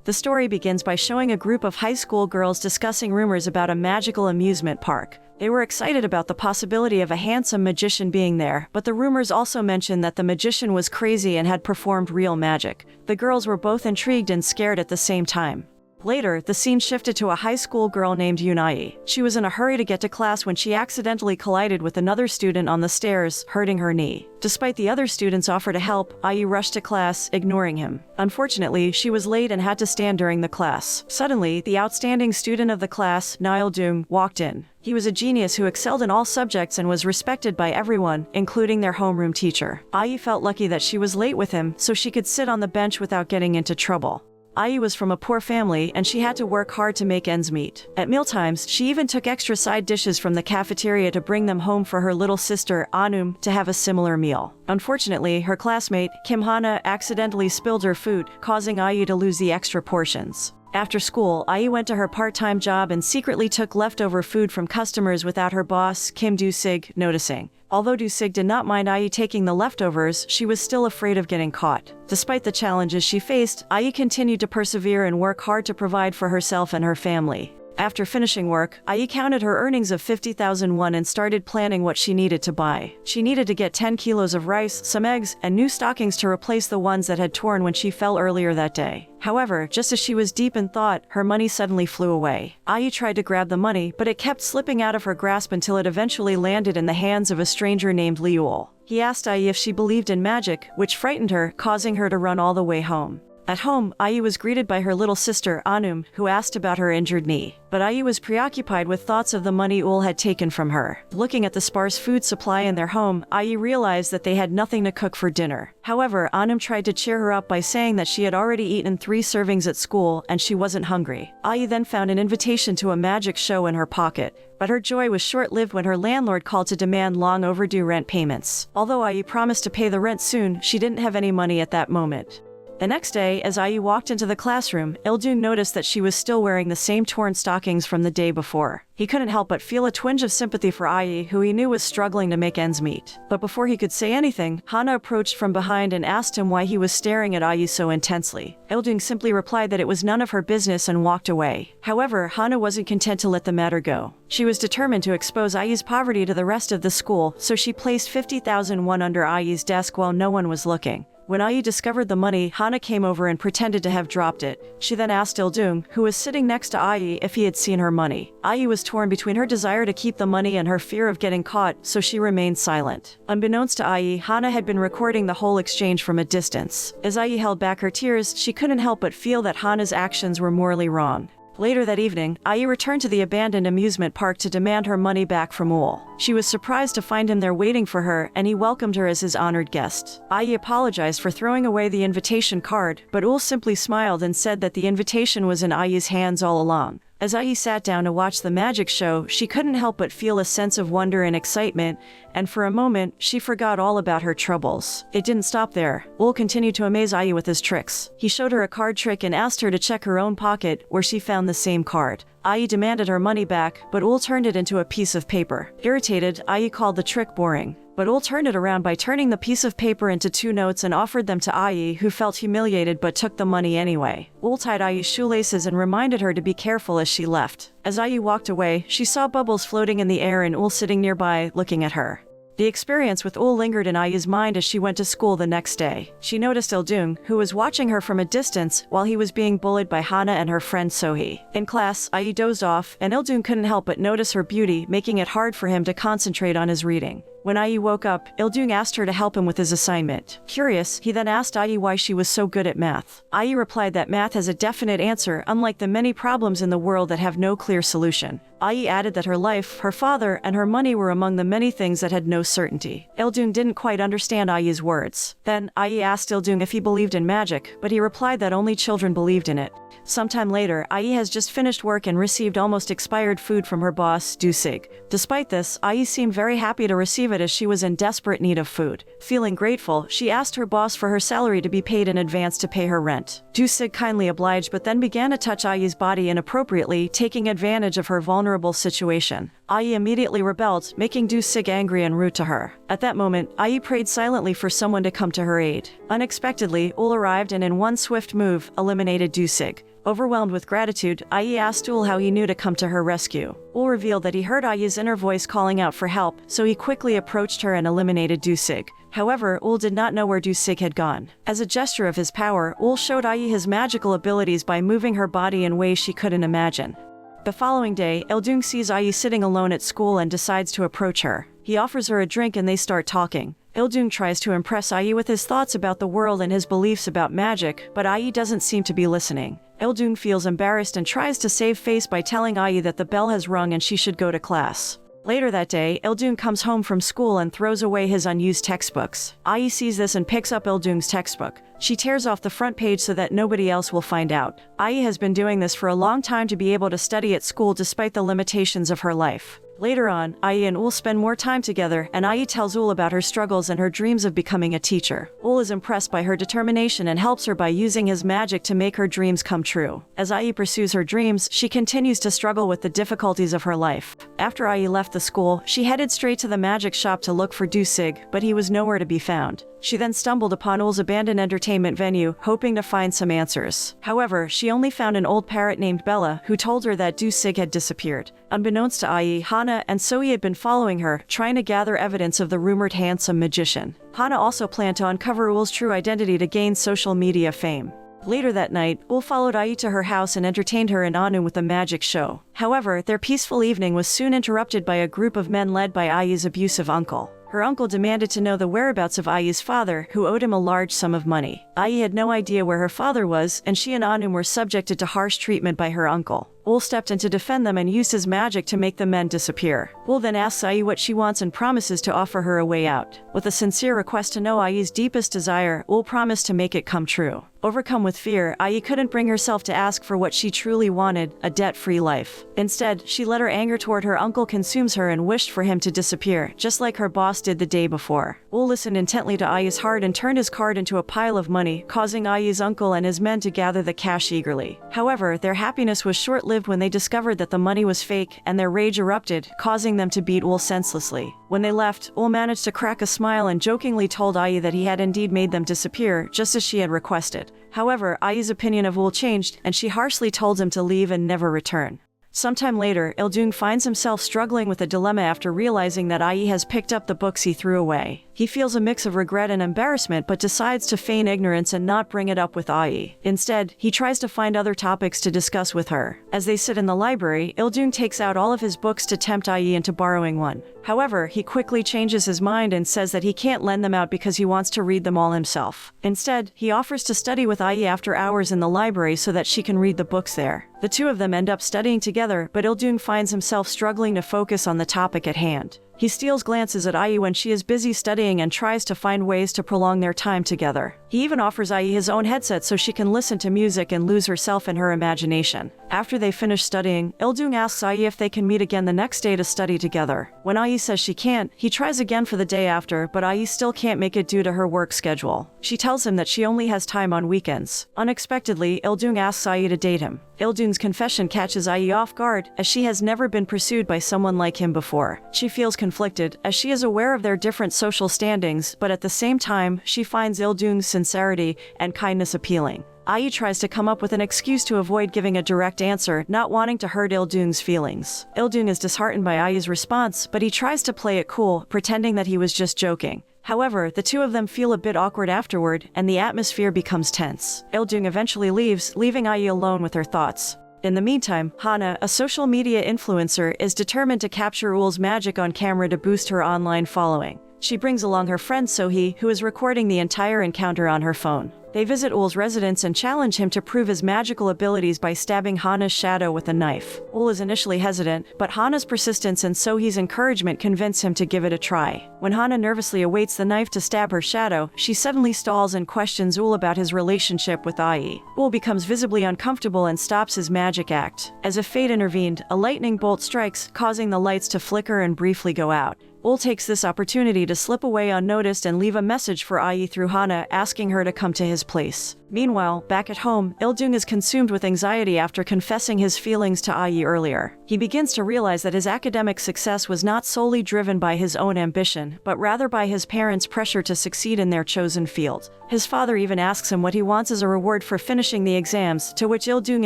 The story begins by showing a group of high school girls discussing rumors about a magical amusement park. They were excited about the possibility of a handsome magician being there, but the rumors also mentioned that the magician was crazy and had performed real magic. The girls were both intrigued and scared at the same time. Later, the scene shifted to a high school girl named Yoon. She was in a hurry to get to class when she accidentally collided with another student on the stairs, hurting her knee. Despite the other students' offer to help, IU rushed to class, ignoring him. Unfortunately, she was late and had to stand during the class. Suddenly, the outstanding student of the class, Dong, walked in. He was a genius who excelled in all subjects and was respected by everyone, including their homeroom teacher. IU felt lucky that she was late with him, so she could sit on the bench without getting into trouble. IU was from a poor family and she had to work hard to make ends meet. At mealtimes, she even took extra side dishes from the cafeteria to bring them home for her little sister, Anum, to have a similar meal. Unfortunately, her classmate, Kim Hana, accidentally spilled her food, causing IU to lose the extra portions. After school, IU went to her part-time job and secretly took leftover food from customers without her boss, Kim Do-sig, noticing. Although Do-sig did not mind IU taking the leftovers, she was still afraid of getting caught. Despite the challenges she faced, IU continued to persevere and work hard to provide for herself and her family. After finishing work, IU counted her earnings of 50,000 won and started planning what she needed to buy. She needed to get 10 kilos of rice, some eggs, and new stockings to replace the ones that had torn when she fell earlier that day. However, just as she was deep in thought, her money suddenly flew away. IU tried to grab the money, but it kept slipping out of her grasp until it eventually landed in the hands of a stranger named Lee Jun-ho. He asked IU if she believed in magic, which frightened her, causing her to run all the way home. At home, IU was greeted by her little sister, Anum, who asked about her injured knee. But IU was preoccupied with thoughts of the money Ul had taken from her. Looking at the sparse food supply in their home, IU realized that they had nothing to cook for dinner. However, Anum tried to cheer her up by saying that she had already eaten 3 servings at school and she wasn't hungry. IU then found an invitation to a magic show in her pocket. But her joy was short-lived when her landlord called to demand long overdue rent payments. Although IU promised to pay the rent soon, she didn't have any money at that moment. The next day, as IU walked into the classroom, Il-dung noticed that she was still wearing the same torn stockings from the day before. He couldn't help but feel a twinge of sympathy for IU, who he knew was struggling to make ends meet. But before he could say anything, Hana approached from behind and asked him why he was staring at IU so intensely. Il-dung simply replied that it was none of her business and walked away. However, Hana wasn't content to let the matter go. She was determined to expose IU's poverty to the rest of the school, so she placed 50,000 won under IU's desk while no one was looking. When IU discovered the money, Hana came over and pretended to have dropped it. She then asked Il-dung, who was sitting next to IU, if he had seen her money. IU was torn between her desire to keep the money and her fear of getting caught, so she remained silent. Unbeknownst to IU, Hana had been recording the whole exchange from a distance. As IU held back her tears, she couldn't help but feel that Hana's actions were morally wrong. Later that evening, IU returned to the abandoned amusement park to demand her money back from Ul. She was surprised to find him there waiting for her, and he welcomed her as his honored guest. IU apologized for throwing away the invitation card, but Ul simply smiled and said that the invitation was in IU's hands all along. As IU sat down to watch the magic show, she couldn't help but feel a sense of wonder and excitement, and for a moment, she forgot all about her troubles. It didn't stop there. Ul continued to amaze IU with his tricks. He showed her a card trick and asked her to check her own pocket, where she found the same card. IU demanded her money back, but Ul turned it into a piece of paper. Irritated, IU called the trick boring. But Ul turned it around by turning the piece of paper into 2 notes and offered them to IU, who felt humiliated but took the money anyway. Ul tied IU's shoelaces and reminded her to be careful as she left. As IU walked away, she saw bubbles floating in the air and Ul sitting nearby, looking at her. The experience with Ul lingered in IU's mind as she went to school the next day. She noticed Il-dung, who was watching her from a distance while he was being bullied by Hana and her friend Sohee. In class, IU dozed off, and Il-dung couldn't help but notice her beauty, making it hard for him to concentrate on his reading. When IU woke up, Il-dung asked her to help him with his assignment. Curious, he then asked IU why she was so good at math. IU replied that math has a definite answer, unlike the many problems in the world that have no clear solution. IU added that her life, her father, and her money were among the many things that had no certainty. Il-dung didn't quite understand IU's words. Then, IU asked Il-dung if he believed in magic, but he replied that only children believed in it. Sometime later, IU has just finished work and received almost expired food from her boss, Do-sig. Despite this, IU seemed very happy to receive it as she was in desperate need of food. Feeling grateful, she asked her boss for her salary to be paid in advance to pay her rent. Do-sig kindly obliged but then began to touch IU's body inappropriately, taking advantage of her vulnerability vulnerable situation. Ai immediately rebelled, making Do-sig angry and rude to her. At that moment, Ai prayed silently for someone to come to her aid. Unexpectedly, Ul arrived and in one swift move, eliminated Do-sig. Overwhelmed with gratitude, Ai asked Ul how he knew to come to her rescue. Ul revealed that he heard Ai's inner voice calling out for help, so he quickly approached her and eliminated Do-sig. However, Ul did not know where Do-sig had gone. As a gesture of his power, Ul showed Ai his magical abilities by moving her body in ways she couldn't imagine. The following day, Il-dung sees Ai sitting alone at school and decides to approach her. He offers her a drink and they start talking. Il-dung tries to impress Ai with his thoughts about the world and his beliefs about magic, but Ai doesn't seem to be listening. Il-dung feels embarrassed and tries to save face by telling Ai that the bell has rung and she should go to class. Later that day, Il-dung comes home from school and throws away his unused textbooks. Ai sees this and picks up Il-dung's textbook. She tears off the front page so that nobody else will find out. Ai has been doing this for a long time to be able to study at school despite the limitations of her life. Later on, Ai and Ul spend more time together, and Ai tells Ul about her struggles and her dreams of becoming a teacher. Ul is impressed by her determination and helps her by using his magic to make her dreams come true. As Ai pursues her dreams, she continues to struggle with the difficulties of her life. After Ai left the school, she headed straight to the magic shop to look for Do-sig, but he was nowhere to be found. She then stumbled upon Ul's abandoned entertainment venue, hoping to find some answers. However, she only found an old parrot named Bella, who told her that Do-sig had disappeared. Unbeknownst to Ai, Hana and Sohee had been following her, trying to gather evidence of the rumored handsome magician. Hana also planned to uncover Ul's true identity to gain social media fame. Later that night, Ul followed Ai to her house and entertained her and Anu with a magic show. However, their peaceful evening was soon interrupted by a group of men led by Ai's abusive uncle. Her uncle demanded to know the whereabouts of Ai's father, who owed him a large sum of money. Ai had no idea where her father was, and she and Anu were subjected to harsh treatment by her uncle. Ul stepped in to defend them and used his magic to make the men disappear. Ul then asks Ai what she wants and promises to offer her a way out. With a sincere request to know Ai's deepest desire, Ul promised to make it come true. Overcome with fear, Ai couldn't bring herself to ask for what she truly wanted, a debt-free life. Instead, she let her anger toward her uncle consume her and wished for him to disappear, just like her boss did the day before. Ul listened intently to Ai's heart and turned his card into a pile of money, causing Ai's uncle and his men to gather the cash eagerly. However, their happiness was short-lived when they discovered that the money was fake, and their rage erupted, causing them to beat Ul senselessly. When they left, Ul managed to crack a smile and jokingly told Ai that he had indeed made them disappear, just as she had requested. However, Ai's opinion of Ul changed, and she harshly told him to leave and never return. Sometime later, Il-dung finds himself struggling with a dilemma after realizing that Ai has picked up the books he threw away. He feels a mix of regret and embarrassment but decides to feign ignorance and not bring it up with Ai. Instead, he tries to find other topics to discuss with her. As they sit in the library, Il-dung takes out all of his books to tempt Ai into borrowing one. However, he quickly changes his mind and says that he can't lend them out because he wants to read them all himself. Instead, he offers to study with Ai after hours in the library so that she can read the books there. The two of them end up studying together, but Il-dung finds himself struggling to focus on the topic at hand. He steals glances at Ai when she is busy studying and tries to find ways to prolong their time together. He even offers Ai his own headset so she can listen to music and lose herself in her imagination. After they finish studying, Il-dung asks Ai if they can meet again the next day to study together. When Ai says she can't, he tries again for the day after, but Ai still can't make it due to her work schedule. She tells him that she only has time on weekends. Unexpectedly, Il-dung asks Ai to date him. Il-dung's confession catches Ai off guard, as she has never been pursued by someone like him before. She feels conflicted, as she is aware of their different social standings, but at the same time, she finds Il-dung's sincerity and kindness appealing. Ai tries to come up with an excuse to avoid giving a direct answer, not wanting to hurt Il-dung's feelings. Il-dung is disheartened by Ai's response, but he tries to play it cool, pretending that he was just joking. However, the two of them feel a bit awkward afterward, and the atmosphere becomes tense. Il-dung eventually leaves, leaving Ai alone with her thoughts. In the meantime, Hana, a social media influencer, is determined to capture Ul's magic on camera to boost her online following. She brings along her friend Sohee, who is recording the entire encounter on her phone. They visit Ul's residence and challenge him to prove his magical abilities by stabbing Hana's shadow with a knife. Ul is initially hesitant, but Hana's persistence and Sohee's encouragement convince him to give it a try. When Hana nervously awaits the knife to stab her shadow, she suddenly stalls and questions Ul about his relationship with Ai. Ul becomes visibly uncomfortable and stops his magic act. As if fate intervened, a lightning bolt strikes, causing the lights to flicker and briefly go out. Ul takes this opportunity to slip away unnoticed and leave a message for Ai through Hana, asking her to come to his place. Meanwhile, back at home, Il-dung is consumed with anxiety after confessing his feelings to Ai earlier. He begins to realize that his academic success was not solely driven by his own ambition, but rather by his parents' pressure to succeed in their chosen field. His father even asks him what he wants as a reward for finishing the exams, to which Il-dung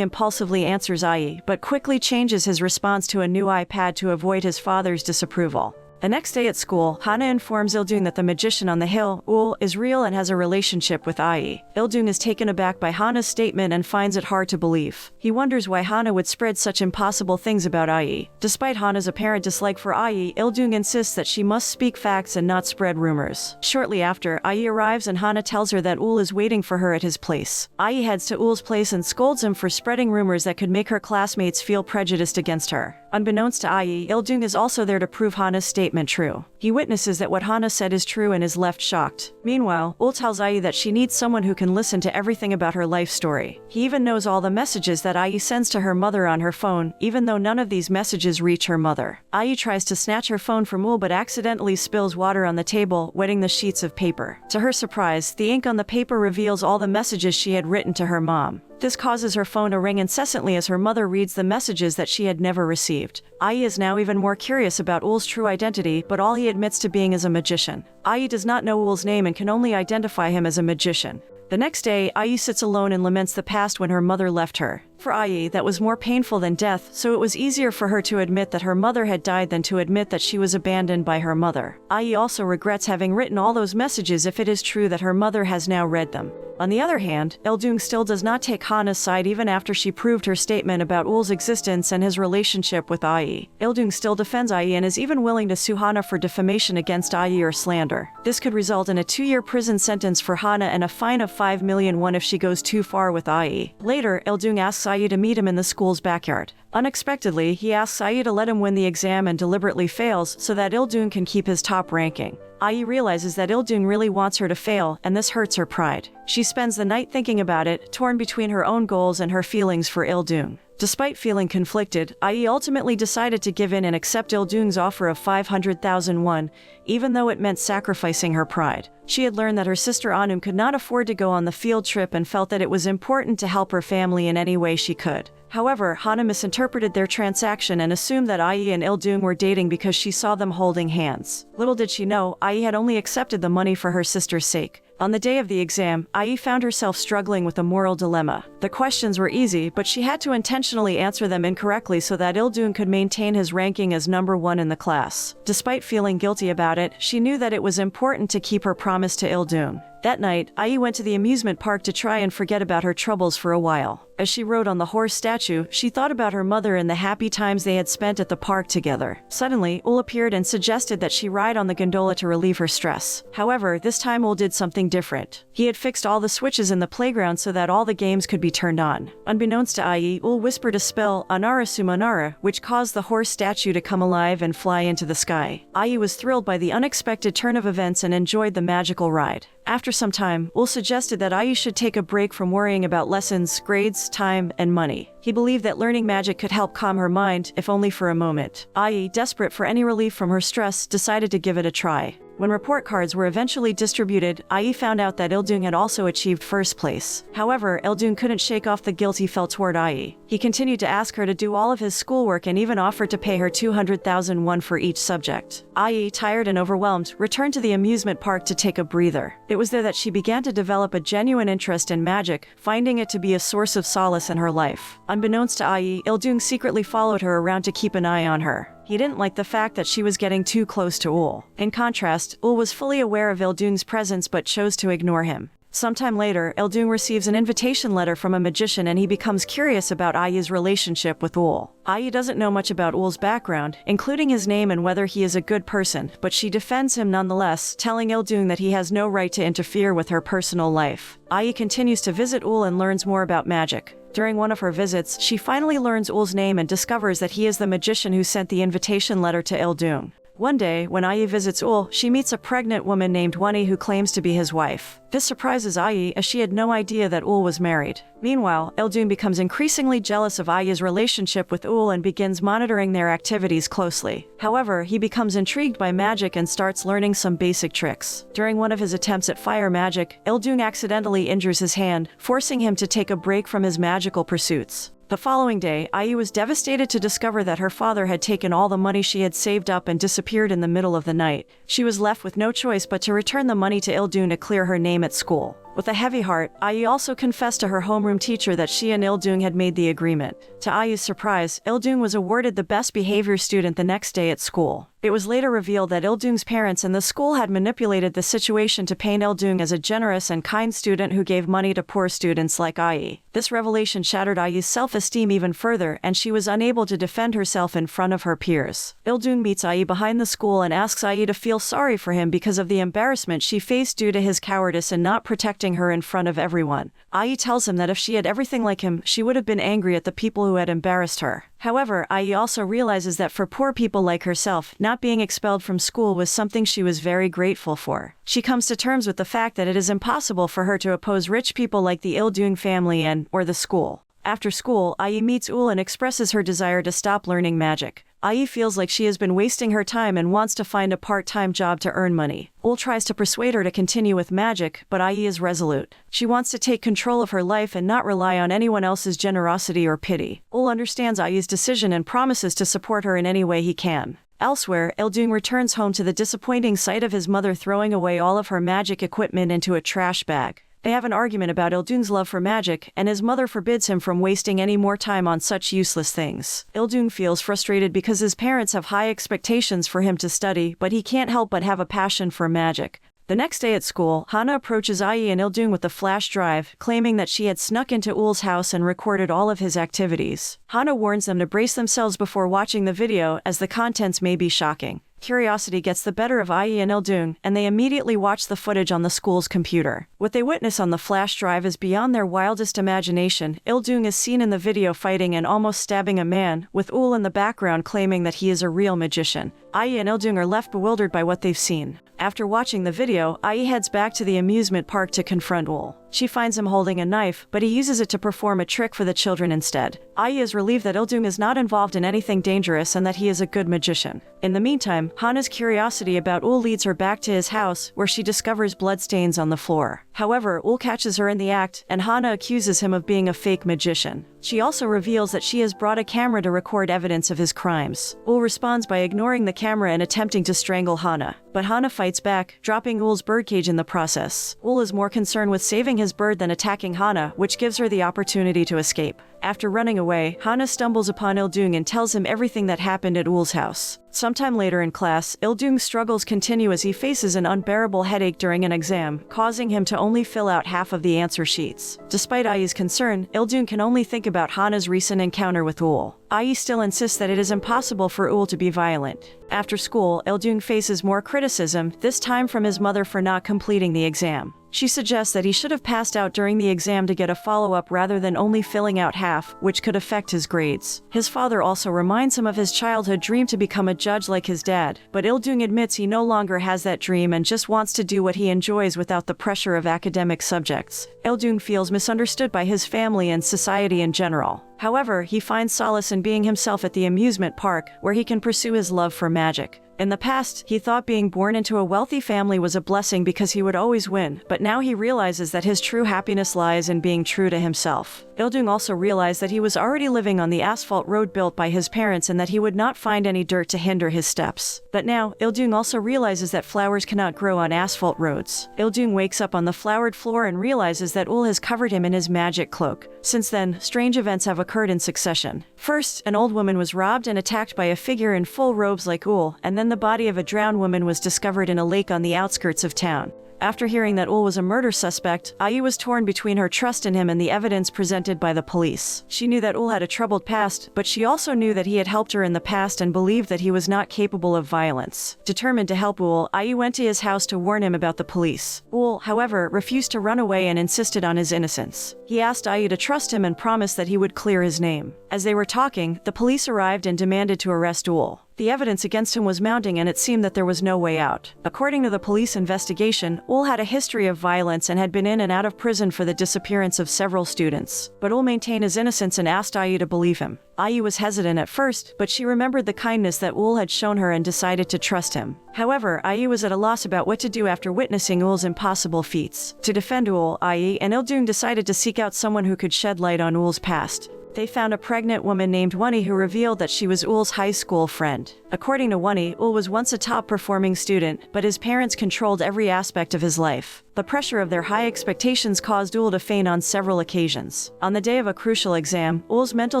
impulsively answers Ai, but quickly changes his response to a new iPad to avoid his father's disapproval. The next day at school, Hana informs Il-dung that the magician on the hill, Ul, is real and has a relationship with Ai. Il-dung is taken aback by Hana's statement and finds it hard to believe. He wonders why Hana would spread such impossible things about Ai. Despite Hana's apparent dislike for Ai, Il-dung insists that she must speak facts and not spread rumors. Shortly after, Ai arrives and Hana tells her that Ul is waiting for her at his place. Ai heads to Ul's place and scolds him for spreading rumors that could make her classmates feel prejudiced against her. Unbeknownst to Ai, Il-dung is also there to prove Hana's statement true. He witnesses that what Hana said is true and is left shocked. Meanwhile, Ul tells Ai that she needs someone who can listen to everything about her life story. He even knows all the messages that Ai sends to her mother on her phone, even though none of these messages reach her mother. Ai tries to snatch her phone from Ul but accidentally spills water on the table, wetting the sheets of paper. To her surprise, the ink on the paper reveals all the messages she had written to her mom. This causes her phone to ring incessantly as her mother reads the messages that she had never received. Ai is now even more curious about Ul's true identity, but all he admits to being is a magician. Ai does not know Ul's name and can only identify him as a magician. The next day, Ai sits alone and laments the past when her mother left her. For Ai, that was more painful than death, so it was easier for her to admit that her mother had died than to admit that she was abandoned by her mother. Ai also regrets having written all those messages if it is true that her mother has now read them. On the other hand, Il-dung still does not take Hana's side even after she proved her statement about Ul's existence and his relationship with Ai. Il-dung still defends Ai and is even willing to sue Hana for defamation against Ai or slander. This could result in a 2-year prison sentence for Hana and a fine of 5 million won if she goes too far with Ai. Later, Il-dung asks Ai to meet him in the school's backyard. Unexpectedly, he asks Ai to let him win the exam and deliberately fails so that Il-dung can keep his top ranking. Ai realizes that Il-dung really wants her to fail, and this hurts her pride. She spends the night thinking about it, torn between her own goals and her feelings for Il-dung. Despite feeling conflicted, Ai ultimately decided to give in and accept Il-dung's offer of 500,000 won, even though it meant sacrificing her pride. She had learned that her sister Anum could not afford to go on the field trip and felt that it was important to help her family in any way she could. However, Hana misinterpreted their transaction and assumed that Ai and Il-dung were dating because she saw them holding hands. Little did she know, Ai had only accepted the money for her sister's sake. On the day of the exam, Ai found herself struggling with a moral dilemma. The questions were easy, but she had to intentionally answer them incorrectly so that Il-dung could maintain his ranking as number 1 in the class. Despite feeling guilty about it, she knew that it was important to keep her promise to Il-dung. That night, Ai went to the amusement park to try and forget about her troubles for a while. As she rode on the horse statue, she thought about her mother and the happy times they had spent at the park together. Suddenly, Ul appeared and suggested that she ride on the gondola to relieve her stress. However, this time Ul did something different. He had fixed all the switches in the playground so that all the games could be turned on. Unbeknownst to Ai, Ul whispered a spell, Anara Sumanara, which caused the horse statue to come alive and fly into the sky. Ai was thrilled by the unexpected turn of events and enjoyed the magical ride. After some time, Ul suggested that Ai should take a break from worrying about lessons, grades, time, and money. He believed that learning magic could help calm her mind, if only for a moment. Ai, desperate for any relief from her stress, decided to give it a try. When report cards were eventually distributed, Ai found out that Il-dung had also achieved first place. However, Il-dung couldn't shake off the guilt he felt toward Ai. He continued to ask her to do all of his schoolwork and even offered to pay her 200,000 won for each subject. Ai, tired and overwhelmed, returned to the amusement park to take a breather. It was there that she began to develop a genuine interest in magic, finding it to be a source of solace in her life. Unbeknownst to Ai, Il-dung secretly followed her around to keep an eye on her. He didn't like the fact that she was getting too close to Ul. In contrast, Ul was fully aware of Il-dung's presence but chose to ignore him. Sometime later, Il-dung receives an invitation letter from a magician and he becomes curious about Ai's relationship with Ul. Ai doesn't know much about Ul's background, including his name and whether he is a good person, but she defends him nonetheless, telling Il-dung that he has no right to interfere with her personal life. Ai continues to visit Ul and learns more about magic. During one of her visits, she finally learns Ul's name and discovers that he is the magician who sent the invitation letter to Il-dung. One day, when Ai visits Ul, she meets a pregnant woman named Wonnie who claims to be his wife. This surprises Ai, as she had no idea that Ul was married. Meanwhile, Il-doon becomes increasingly jealous of Ai's relationship with Ul and begins monitoring their activities closely. However, he becomes intrigued by magic and starts learning some basic tricks. During one of his attempts at fire magic, Il-doon accidentally injures his hand, forcing him to take a break from his magical pursuits. The following day, Ai was devastated to discover that her father had taken all the money she had saved up and disappeared in the middle of the night. She was left with no choice but to return the money to Il-doon to clear her name at school. With a heavy heart, Ai also confessed to her homeroom teacher that she and Il-doon had made the agreement. To Ai's surprise, Il-doon was awarded the best behavior student the next day at school. It was later revealed that Il-doon's parents and the school had manipulated the situation to paint Il-doon as a generous and kind student who gave money to poor students like Ai. This revelation shattered Ai's self-esteem even further, and she was unable to defend herself in front of her peers. Il-doon meets Ai behind the school and asks Ai to feel sorry for him because of the embarrassment she faced due to his cowardice and not protecting her in front of everyone. Ai tells him that if she had everything like him, she would have been angry at the people who had embarrassed her. However, Ai also realizes that for poor people like herself, not being expelled from school was something she was very grateful for. She comes to terms with the fact that it is impossible for her to oppose rich people like the Il-doon family or the school. After school, Ai meets Ul and expresses her desire to stop learning magic. Ai feels like she has been wasting her time and wants to find a part-time job to earn money. Ul tries to persuade her to continue with magic, but Ai is resolute. She wants to take control of her life and not rely on anyone else's generosity or pity. Ul understands Ai's decision and promises to support her in any way he can. Elsewhere, Il-doon returns home to the disappointing sight of his mother throwing away all of her magic equipment into a trash bag. They have an argument about Il-doon's love for magic, and his mother forbids him from wasting any more time on such useless things. Il-doon feels frustrated because his parents have high expectations for him to study, but he can't help but have a passion for magic. The next day at school, Hana approaches Ai and Il-doon with a flash drive, claiming that she had snuck into Ul's house and recorded all of his activities. Hana warns them to brace themselves before watching the video, as the contents may be shocking. Curiosity gets the better of Ai and Il-doon, and they immediately watch the footage on the school's computer. What they witness on the flash drive is beyond their wildest imagination. Il-doon is seen in the video fighting and almost stabbing a man, with Ul in the background claiming that he is a real magician. Ai and Il-doon are left bewildered by what they've seen. After watching the video, Ai heads back to the amusement park to confront Ul. She finds him holding a knife, but he uses it to perform a trick for the children instead. Ai is relieved that Il-doon is not involved in anything dangerous and that he is a good magician. In the meantime, Hana's curiosity about Ul leads her back to his house, where she discovers bloodstains on the floor. However, Ul catches her in the act, and Hana accuses him of being a fake magician. She also reveals that she has brought a camera to record evidence of his crimes. Ul responds by ignoring the camera and attempting to strangle Hana, but Hana fights back, dropping Ul's birdcage in the process. Ul is more concerned with saving his bird than attacking Hana, which gives her the opportunity to escape. After running away, Hana stumbles upon Il-doon and tells him everything that happened at Ul's house. Sometime later in class, Il-doon's struggles continue as he faces an unbearable headache during an exam, causing him to only fill out half of the answer sheets. Despite Ai's concern, Il-doon can only think about Hana's recent encounter with Ul. Ai still insists that it is impossible for Ul to be violent. After school, Il-doon faces more criticism, this time from his mother for not completing the exam. She suggests that he should have passed out during the exam to get a follow-up rather than only filling out half, which could affect his grades. His father also reminds him of his childhood dream to become a judge like his dad, but Il-doon admits he no longer has that dream and just wants to do what he enjoys without the pressure of academic subjects. Il-doon feels misunderstood by his family and society in general. However, he finds solace in being himself at the amusement park, where he can pursue his love for magic. In the past, he thought being born into a wealthy family was a blessing because he would always win, but now he realizes that his true happiness lies in being true to himself. Il-doon also realized that he was already living on the asphalt road built by his parents and that he would not find any dirt to hinder his steps. But now, Il-doon also realizes that flowers cannot grow on asphalt roads. Il-doon wakes up on the flowered floor and realizes that Ul has covered him in his magic cloak. Since then, strange events have occurred in succession. First, an old woman was robbed and attacked by a figure in full robes like Ul, and then the body of a drowned woman was discovered in a lake on the outskirts of town. After hearing that Ul was a murder suspect, Ai was torn between her trust in him and the evidence presented by the police. She knew that Ul had a troubled past, but she also knew that he had helped her in the past and believed that he was not capable of violence. Determined to help Ul, Ai went to his house to warn him about the police. Ul, however, refused to run away and insisted on his innocence. He asked Ai to trust him and promised that he would clear his name. As they were talking, the police arrived and demanded to arrest Ul. The evidence against him was mounting and it seemed that there was no way out. According to the police investigation, Ul had a history of violence and had been in and out of prison for the disappearance of several students. But Ul maintained his innocence and asked IU to believe him. IU was hesitant at first, but she remembered the kindness that Ul had shown her and decided to trust him. However, IU was at a loss about what to do after witnessing Ul's impossible feats. To defend Ul, IE and Il-dun decided to seek out someone who could shed light on Ul's past. They found a pregnant woman named Wonnie who revealed that she was Ul's high school friend. According to Wonnie, Ul was once a top-performing student, but his parents controlled every aspect of his life. The pressure of their high expectations caused Ul to faint on several occasions. On the day of a crucial exam, Ul's mental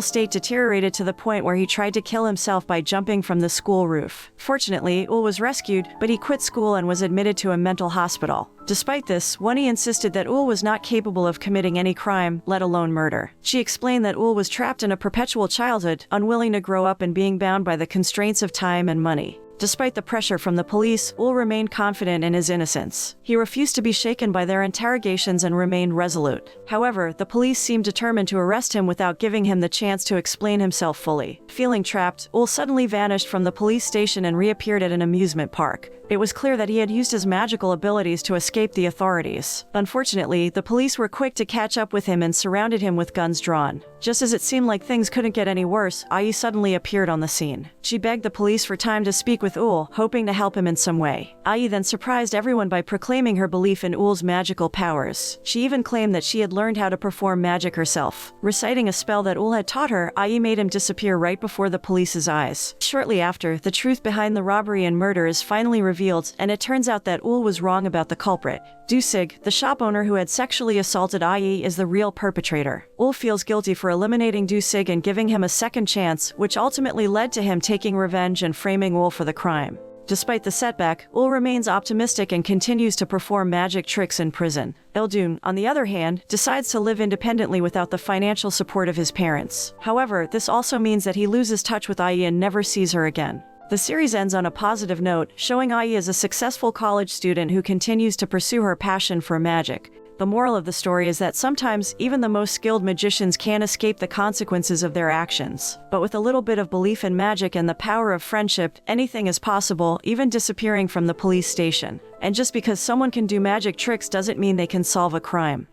state deteriorated to the point where he tried to kill himself by jumping from the school roof. Fortunately, Ul was rescued, but he quit school and was admitted to a mental hospital. Despite this, Wonnie insisted that Ul was not capable of committing any crime, let alone murder. She explained that Ul was trapped in a perpetual childhood, unwilling to grow up and being bound by the constraints of time and money. Despite the pressure from the police, Ul remained confident in his innocence. He refused to be shaken by their interrogations and remained resolute. However, the police seemed determined to arrest him without giving him the chance to explain himself fully. Feeling trapped, Ul suddenly vanished from the police station and reappeared at an amusement park. It was clear that he had used his magical abilities to escape the authorities. Unfortunately, the police were quick to catch up with him and surrounded him with guns drawn. Just as it seemed like things couldn't get any worse, IE suddenly appeared on the scene. She begged the police for time to speak with Ul, hoping to help him in some way. IE then surprised everyone by proclaiming her belief in Ul's magical powers. She even claimed that she had learned how to perform magic herself. Reciting a spell that Ul had taught her, IE made him disappear right before the police's eyes. Shortly after, the truth behind the robbery and murder is finally revealed, and it turns out that Ul was wrong about the culprit. Do-sig, the shop owner who had sexually assaulted IE, is the real perpetrator. Ul feels guilty for eliminating Do-sig and giving him a second chance, which ultimately led to him taking revenge and framing Ul for the crime. Despite the setback, Ul remains optimistic and continues to perform magic tricks in prison. Il-dun, on the other hand, decides to live independently without the financial support of his parents. However, this also means that he loses touch with IE and never sees her again. The series ends on a positive note, showing IE as a successful college student who continues to pursue her passion for magic. The moral of the story is that sometimes even the most skilled magicians can't escape the consequences of their actions. But with a little bit of belief in magic and the power of friendship, anything is possible, even disappearing from the police station. And just because someone can do magic tricks doesn't mean they can solve a crime.